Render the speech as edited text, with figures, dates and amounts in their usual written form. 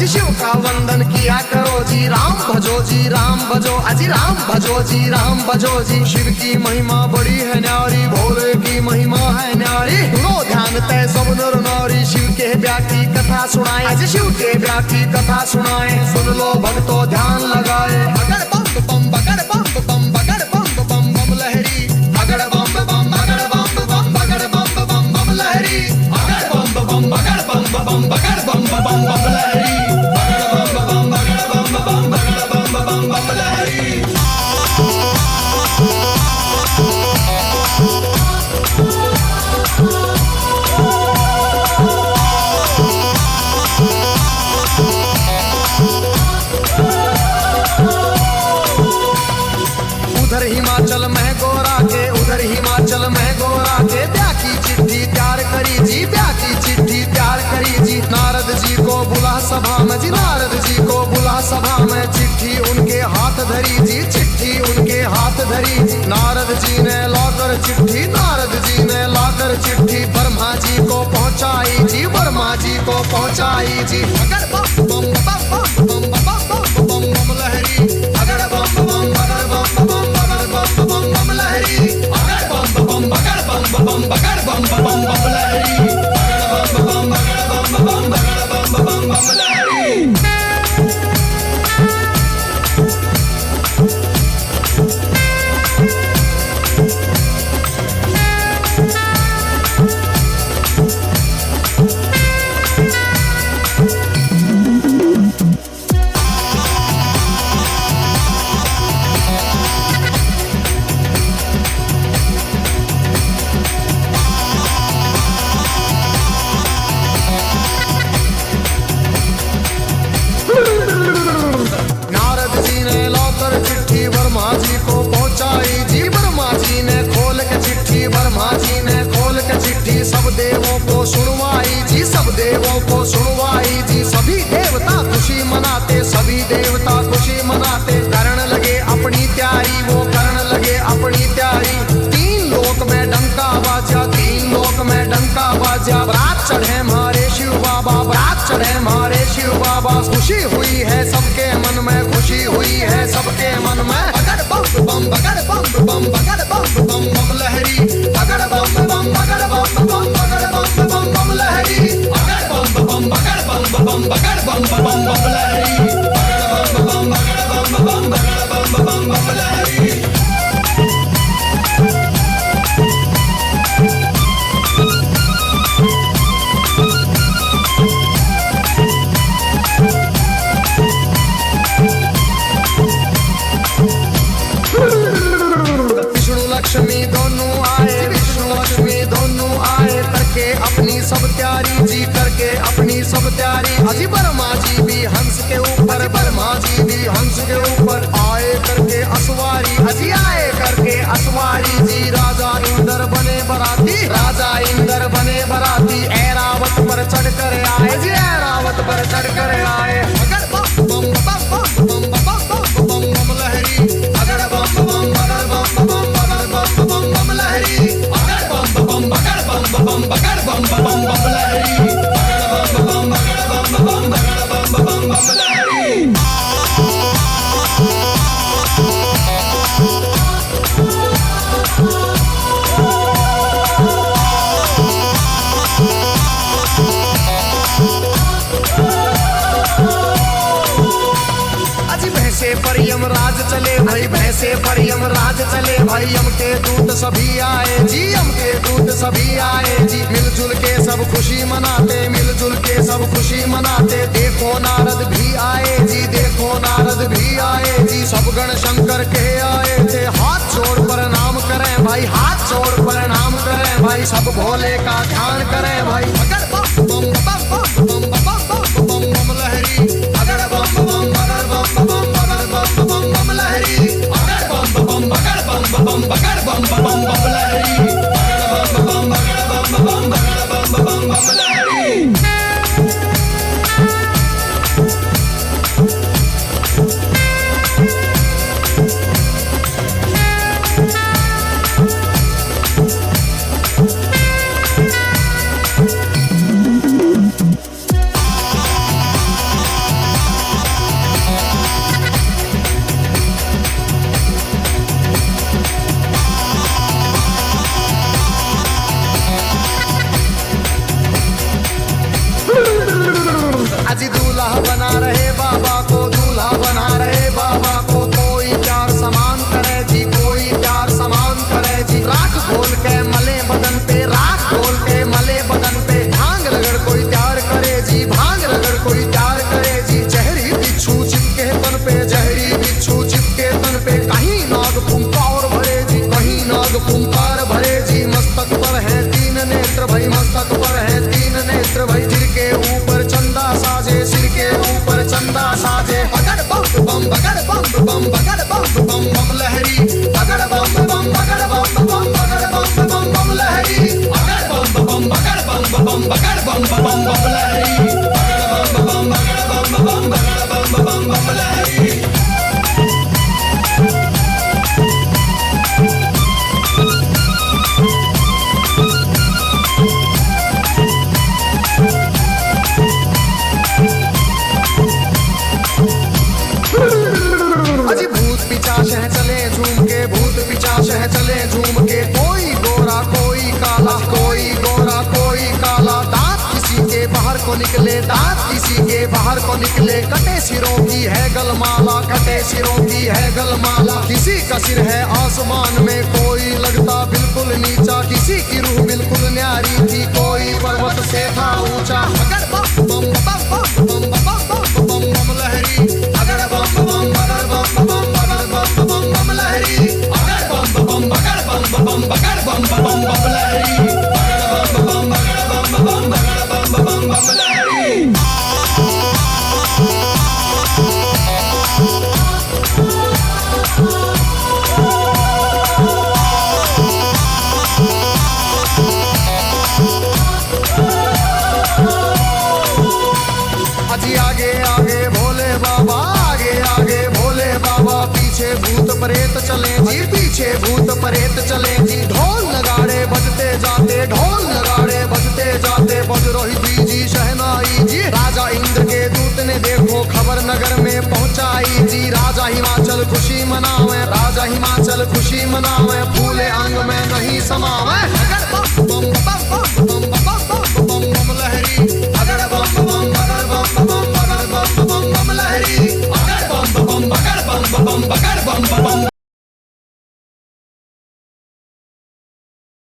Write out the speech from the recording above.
अजी शिव का वंदन किया करो जी, राम भजो जी राम भजो, अजी राम भजो जी राम भजो जी। शिव की महिमा बड़ी है न्यारी, भोले की महिमा है न्यारी। सुनो ध्यान तय सब नर नारी, शिव के ब्याह की कथा सुनाए, अजी शिव के ब्याह की कथा सुनाए। सुन लो भक्तों ध्यान लगाए, बगड़ बम बम बगड़ बम बम बगड़ बम बम बम लहरी, बगड़ बम बम बगड़ बम बम बगड़ बम बम बम लहरी, बगड़ बम बम बगड़ बम बम बगड़ बम बम बम लहरी, बगड़ बम बगड़ बम बम बगड़ बम बम लहरी। उधर हिमाचल में गोरा के, उधर हिमाचल में गोरा के ब्याह की चिट्ठी तैयार करी जी, ब्याह की चिट्ठी तैयार करी जी। नारद जी को बुला सभा में जी, नारद जी को बुला सभा में। चिट्ठी उनके हाथ धरी जी, चिट्ठी उनके हाथ धरी जी। नारद जी ने लाकर चिट्ठी, नारद जी ने लाकर चिट्ठी ब्रह्मा जी को पहुंचाई जी, ब्रह्मा जी को पहुंचाई जी। अगर बम बम बम बम बम बम बम बम लहरी, अगर बम बम बगड़ बम बम बगड़ बम बम बम लहरी, अगर बम बम बगड़ बम बम बगड़ बम बम बम लहरी, अगर बम बम बगड़ बम बम बगड़ बम बम बम लहरी। सब देवों को सुनवाई जी, सब देवों को सुनवाई जी। सभी देवता खुशी मनाते, सभी देवता खुशी मनाते। करण लगे अपनी तैयारी, वो करण लगे अपनी तैयारी। तीन लोक में डंका बाजा, तीन लोक में डंका बाजा। बारात चढ़े हमारे शिव बाबा, बारात चढ़े हमारे शिव बाबा। खुशी हुई है सबके मन में, खुशी हुई है सबके मन में। बगड़ बम बम बगड़ बम बम बगड़ बम बम बम लहरी, बगड़ बम बम बगड़ बम बम बगड़ बम बम बम लहरी, बगड़ बम बम बगड़ बम बम बगड़ बम बम बम लहरी, बगड़ बम बगड़ बम बगड़ बम बम लहरी। लक्ष्मी दोनों आए, विष्णु लक्ष्मी दोनों आए। करके अपनी सब तैयारी जी, करके अपनी सब तैयारी। अजी ब्रह्मा जी भी हंस के ऊपर, ब्रह्मा जी भी हंस के ऊपर आए करके असवारी। अजी आए करके असवारी जी। राजा इंद्र बने बराती, राजा इंद्र बने बराती। ऐरावत पर चढ़ कर आए जी, ऐरावत पर चढ़ कर आए। अगर बम बम बम बम बम बम बम बम लहरी, अगर बम बम बगड़ बम बम बम बम लहरी, अगर बम बम बगड़ बम बम बगड़ बम बम लहरी, अगर बम बम बगड़ बम बगड़ बम लहरी। पर यमराज चले भाई, भैंसे पर यमराज चले भाई। यम के दूत सभी आए जी, यम के दूत सभी आए जी। मिलजुल के सब खुशी मनाते, मिलजुल के सब खुशी मनाते। देखो नारद भी आए जी, देखो नारद भी आए जी। सब गण शंकर के आए थे। हाथ जोड़ प्रणाम करें भाई, हाथ जोड़ प्रणाम करें भाई। सब भोले का ध्यान करें भाई। अगर बम बम बम बम बम बम बम बम लहरी, अगर बम बम बगड़ बम बम बम बम लहरी, अगर बम बम बगड़ बम बगड़ बम लहरी, अगर बम बगड़ बम बगड़ बम लहरी। सिर के ऊपर चंदा साजे। बगड़ बम बम बगड़ बम बम बगड़ बम बम बम लहरी, बगड़ बम बम बगड़ बम बम बगड़ बम बम बम लहरी, बगड़ बम बम बगड़ बम बम बगड़ बम बम बम लहरी, बगड़ बम बम बगड़ बम बम बगड़ बम बम बम लहरी। अजी भूत पिचाश है चले झूम के, भूत पिचाश है चले झूम के, कोई गोरा कोई काला, कोई गोरा कोई काला, दांत किसी के बाहर को निकले, दांत किसी के बाहर को निकले, कटे सिरों की है गलमाला, कटे सिरों की है गलमाला, किसी का सिर है आसमान में, कोई लगता बिल्कुल नीचा, किसी की रूह बिल्कुल न्यारी थी, कोई पर्वत से था ऊंचा। अगर बम बम बम बम बम बम बम बम लहरी, अगर बम बम बगड़ बम बम बगड़ बम बम बम लहरी, अगर बम बम बगड़ बम बम बगड़ बम बम बम लहरी, अगर बम बम बगड़ बम बम बगड़ बम बम बम लहरी। अजी आगे आगे भोले बाबा, आगे आगे भोले बाबा, पीछे भूत प्रेत चले जी, पीछे भूत प्रेत चले जी, ढोल नगाड़े बजते जाते, ढोल नगाड़े बजते जाते, बज रही थी जी शहनाई जी। राजा इंद्र के दूत ने देखो खबर नगर में पहुंचाई जी, राजा हिमाचल खुशी मनावे, राजा हिमाचल खुशी मनावे, फूले अंग में नहीं समावे।